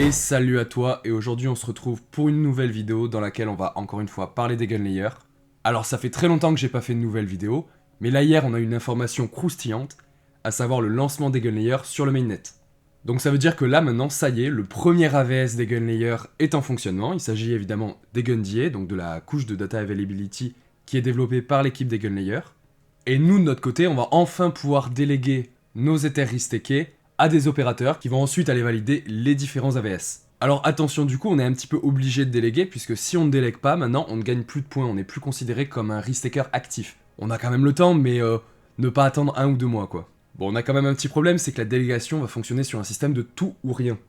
Et salut à toi, et aujourd'hui on se retrouve pour une nouvelle vidéo dans laquelle on va encore une fois parler des gunlayers. Alors ça fait très longtemps que j'ai pas fait de nouvelle vidéo, mais là hier on a eu une information croustillante, à savoir le lancement des gunlayers sur le mainnet. Donc ça veut dire que là maintenant, ça y est, le premier AVS des gunlayers est en fonctionnement. Il s'agit évidemment des GunDA, donc de la couche de data availability qui est développée par l'équipe des gunlayers. Et nous de notre côté, on va enfin pouvoir déléguer nos ethers restakés à des opérateurs qui vont ensuite aller valider les différents AVS. Alors attention, du coup, on est un petit peu obligé de déléguer, puisque si on ne délègue pas, maintenant, on ne gagne plus de points, on n'est plus considéré comme un restaker actif. On a quand même le temps, mais ne pas attendre 1 ou 2 mois, quoi. Bon, on a quand même un petit problème, c'est que la délégation va fonctionner sur un système de tout ou rien.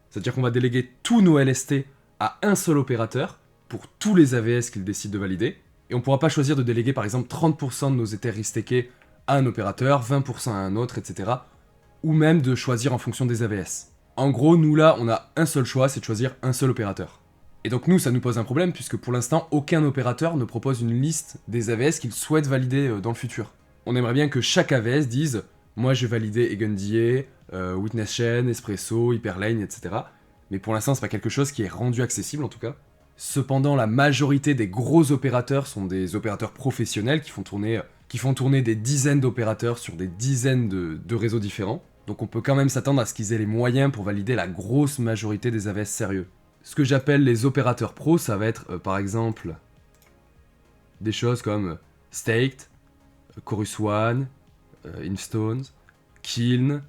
C'est-à-dire qu'on va déléguer tous nos LST à un seul opérateur, pour tous les AVS qu'il décide de valider, et on pourra pas choisir de déléguer par exemple 30% de nos ethers restakés à un opérateur, 20% à un autre, etc. Ou même de choisir en fonction des AVS. En gros, nous là, on a un seul choix, c'est de choisir un seul opérateur. Et donc nous, ça nous pose un problème, puisque pour l'instant, aucun opérateur ne propose une liste des AVS qu'il souhaite valider dans le futur. On aimerait bien que chaque AVS dise « Moi, je vais valider EgunDA, Witness Chain, Espresso, Hyperlane, etc. » Mais pour l'instant, c'est pas quelque chose qui est rendu accessible, en tout cas. Cependant, la majorité des gros opérateurs sont des opérateurs professionnels qui font tourner des dizaines d'opérateurs sur des dizaines de réseaux différents. Donc on peut quand même s'attendre à ce qu'ils aient les moyens pour valider la grosse majorité des AVS sérieux. Ce que j'appelle les opérateurs pros, ça va être par exemple des choses comme Staked, Chorus One, Instones, Kiln,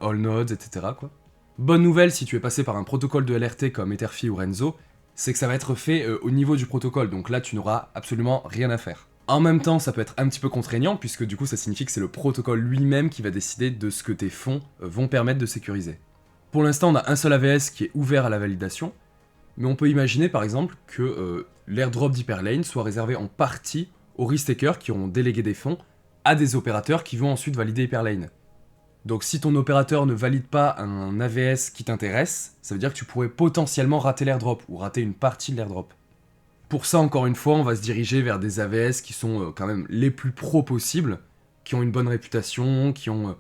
Allnodes, etc. quoi. Bonne nouvelle si tu es passé par un protocole de LRT comme Etherfi ou Renzo, c'est que ça va être fait au niveau du protocole, donc là tu n'auras absolument rien à faire. En même temps, ça peut être un petit peu contraignant, puisque du coup ça signifie que c'est le protocole lui-même qui va décider de ce que tes fonds vont permettre de sécuriser. Pour l'instant, on a un seul AVS qui est ouvert à la validation, mais on peut imaginer par exemple que l'airdrop d'Hyperlane soit réservé en partie aux risk-takers qui auront délégué des fonds à des opérateurs qui vont ensuite valider Hyperlane. Donc si ton opérateur ne valide pas un AVS qui t'intéresse, ça veut dire que tu pourrais potentiellement rater l'airdrop, ou rater une partie de l'airdrop. Pour ça, encore une fois, on va se diriger vers des AVS qui sont quand même les plus pros possibles, qui ont une bonne réputation, qui ont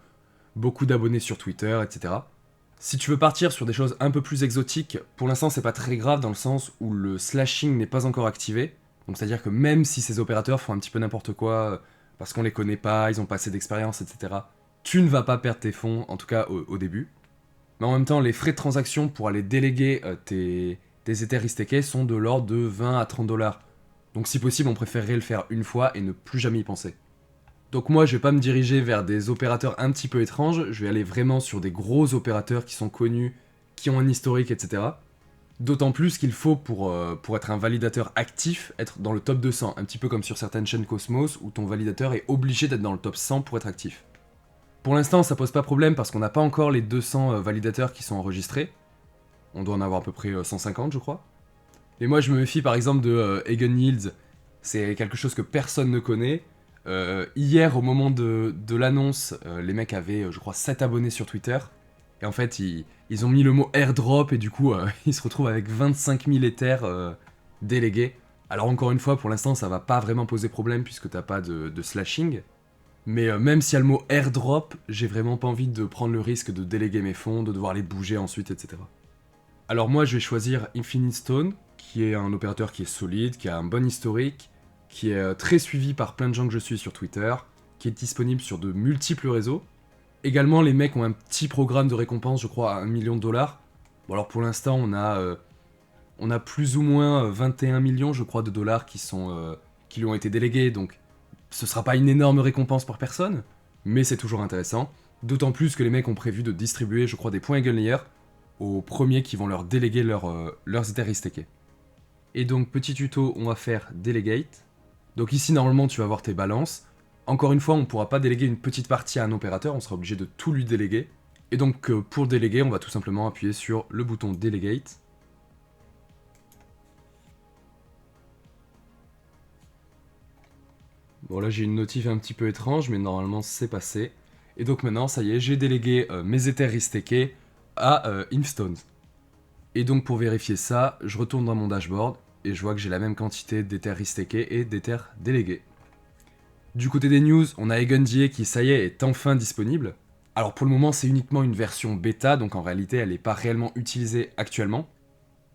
beaucoup d'abonnés sur Twitter, etc. Si tu veux partir sur des choses un peu plus exotiques, pour l'instant c'est pas très grave dans le sens où le slashing n'est pas encore activé. Donc c'est-à-dire que même si ces opérateurs font un petit peu n'importe quoi, parce qu'on les connaît pas, ils ont pas assez d'expérience, etc., tu ne vas pas perdre tes fonds, en tout cas au début. Mais en même temps, les frais de transaction pour aller déléguer tes ethers restakés sont de l'ordre de 20 à 30 $. Donc si possible, on préférerait le faire une fois et ne plus jamais y penser. Donc moi, je vais pas me diriger vers des opérateurs un petit peu étranges, je vais aller vraiment sur des gros opérateurs qui sont connus, qui ont un historique, etc. D'autant plus qu'il faut, pour être un validateur actif, être dans le top 200, un petit peu comme sur certaines chaînes Cosmos, où ton validateur est obligé d'être dans le top 100 pour être actif. Pour l'instant, ça pose pas problème parce qu'on n'a pas encore les 200 validateurs qui sont enregistrés. On doit en avoir à peu près 150, je crois. Mais moi, je me méfie par exemple de Egan Yields. C'est quelque chose que personne ne connaît. Hier, au moment de l'annonce, les mecs avaient, je crois, 7 abonnés sur Twitter. Et en fait, ils ont mis le mot airdrop et du coup, ils se retrouvent avec 25 000 ethers délégués. Alors encore une fois, pour l'instant, ça va pas vraiment poser problème puisque t'as pas de slashing. Mais même s'il y a le mot airdrop, j'ai vraiment pas envie de prendre le risque de déléguer mes fonds, de devoir les bouger ensuite, etc. Alors moi, je vais choisir Infinite Stone, qui est un opérateur qui est solide, qui a un bon historique, qui est très suivi par plein de gens que je suis sur Twitter, qui est disponible sur de multiples réseaux. Également, les mecs ont un petit programme de récompense, je crois, à 1 million de dollars. Bon alors pour l'instant, on a plus ou moins 21 millions, je crois, de dollars qui lui ont été délégués, donc ce sera pas une énorme récompense par personne, mais c'est toujours intéressant. D'autant plus que les mecs ont prévu de distribuer, je crois, des points Gunlayer aux premiers qui vont leur déléguer leurs ethers restakés. Et donc, petit tuto, on va faire Delegate. Donc ici, normalement, tu vas avoir tes balances. Encore une fois, on ne pourra pas déléguer une petite partie à un opérateur, on sera obligé de tout lui déléguer. Et donc, pour déléguer, on va tout simplement appuyer sur le bouton Delegate. Bon là j'ai une notif un petit peu étrange, mais normalement c'est passé. Et donc maintenant, ça y est, j'ai délégué mes ethers restakés à Instones. Et donc pour vérifier ça, je retourne dans mon dashboard et je vois que j'ai la même quantité d'ethers restakés et d'ethers délégués. Du côté des news, on a EgunDA qui, ça y est enfin disponible. Alors pour le moment c'est uniquement une version bêta, donc en réalité elle n'est pas réellement utilisée actuellement.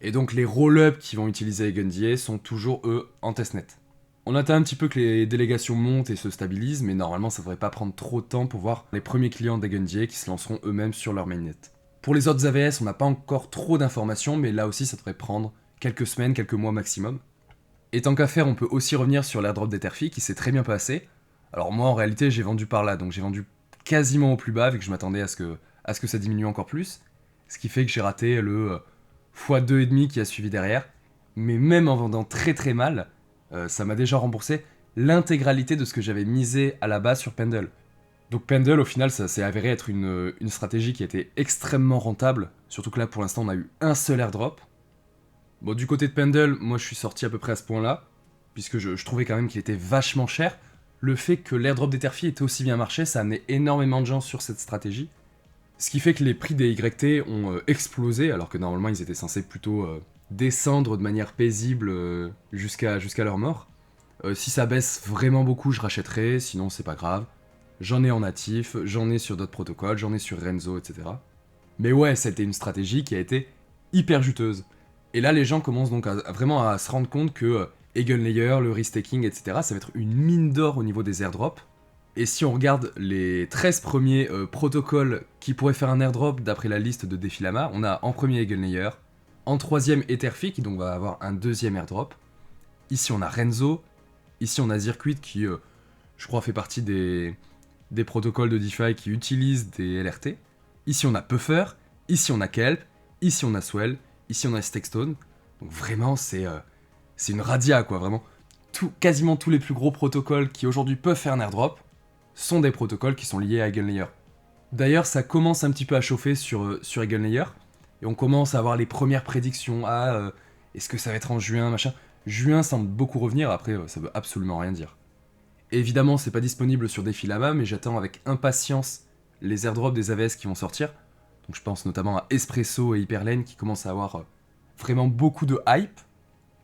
Et donc les roll-up qui vont utiliser EigenDA sont toujours eux en testnet. On attend un petit peu que les délégations montent et se stabilisent, mais normalement ça devrait pas prendre trop de temps pour voir les premiers clients d'EigenDA qui se lanceront eux-mêmes sur leur mainnet. Pour les autres AVS, on n'a pas encore trop d'informations, mais là aussi ça devrait prendre quelques semaines, quelques mois maximum. Et tant qu'à faire, on peut aussi revenir sur l'airdrop d'Etherfi qui s'est très bien passé. Alors moi en réalité j'ai vendu par là, donc j'ai vendu quasiment au plus bas vu que je m'attendais à ce que ça diminue encore plus. Ce qui fait que j'ai raté le x2,5 qui a suivi derrière. Mais même en vendant très très mal, ça m'a déjà remboursé l'intégralité de ce que j'avais misé à la base sur Pendle. Donc Pendle au final ça s'est avéré être une stratégie qui était extrêmement rentable. Surtout que là pour l'instant on a eu un seul airdrop. Bon du côté de Pendle, moi je suis sorti à peu près à ce point là. Puisque je trouvais quand même qu'il était vachement cher. Le fait que l'airdrop d'Etherfi était aussi bien marché, ça a amené énormément de gens sur cette stratégie. Ce qui fait que les prix des YT ont explosé, alors que normalement ils étaient censés plutôt descendre de manière paisible jusqu'à leur mort. Si ça baisse vraiment beaucoup, je rachèterai, sinon c'est pas grave. J'en ai en natif, j'en ai sur d'autres protocoles, j'en ai sur Renzo, etc. Mais ouais, c'était une stratégie qui a été hyper juteuse. Et là, les gens commencent donc vraiment à se rendre compte que Eigenlayer, le restaking, etc., ça va être une mine d'or au niveau des airdrops. Et si on regarde les 13 premiers protocoles qui pourraient faire un airdrop d'après la liste de Defilama, on a en premier Eigenlayer, en troisième Etherfi qui donc va avoir un deuxième airdrop. Ici on a Renzo, ici on a Zircuit qui je crois fait partie des protocoles de DeFi qui utilisent des LRT. Ici on a Puffer, ici on a Kelp, ici on a Swell, ici on a Stakestone. Donc vraiment c'est une radia quoi, vraiment. Quasiment tous les plus gros protocoles qui aujourd'hui peuvent faire un airdrop sont des protocoles qui sont liés à Eigenlayer. D'ailleurs, ça commence un petit peu à chauffer sur Eigenlayer, et on commence à avoir les premières prédictions. Est-ce que ça va être en juin, machin. Juin semble beaucoup revenir, après ça veut absolument rien dire. Et évidemment, c'est pas disponible sur Defilama, mais j'attends avec impatience les airdrops des AVS qui vont sortir. Donc je pense notamment à Espresso et Hyperlane qui commencent à avoir vraiment beaucoup de hype.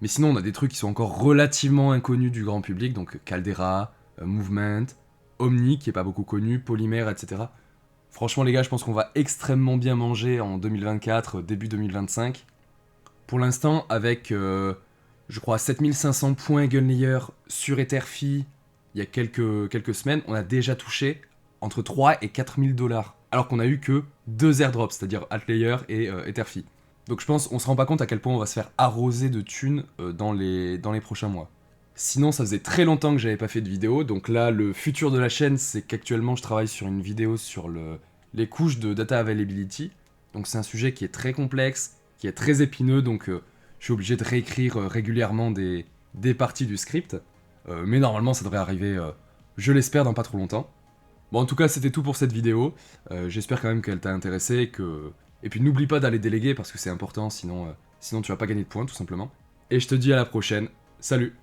Mais sinon, on a des trucs qui sont encore relativement inconnus du grand public, donc Caldera, Movement, Omni, qui est pas beaucoup connu, Polymère, etc. Franchement, les gars, je pense qu'on va extrêmement bien manger en 2024, début 2025. Pour l'instant, avec, je crois, 7500 points Gunlayer sur Etherfi, il y a quelques semaines, on a déjà touché entre 3 et 4000 dollars. Alors qu'on a eu que 2 airdrops, c'est-à-dire Altlayer et Etherfi. Donc je pense qu'on se rend pas compte à quel point on va se faire arroser de thunes dans les prochains mois. Sinon, ça faisait très longtemps que j'avais pas fait de vidéo, donc là, le futur de la chaîne, c'est qu'actuellement, je travaille sur une vidéo sur les couches de data availability. Donc c'est un sujet qui est très complexe, qui est très épineux, donc je suis obligé de réécrire régulièrement des parties du script. Mais normalement, ça devrait arriver, je l'espère, dans pas trop longtemps. Bon, en tout cas, c'était tout pour cette vidéo. J'espère quand même qu'elle t'a intéressé, Et puis n'oublie pas d'aller déléguer, parce que c'est important, sinon tu vas pas gagner de points, tout simplement. Et je te dis à la prochaine. Salut!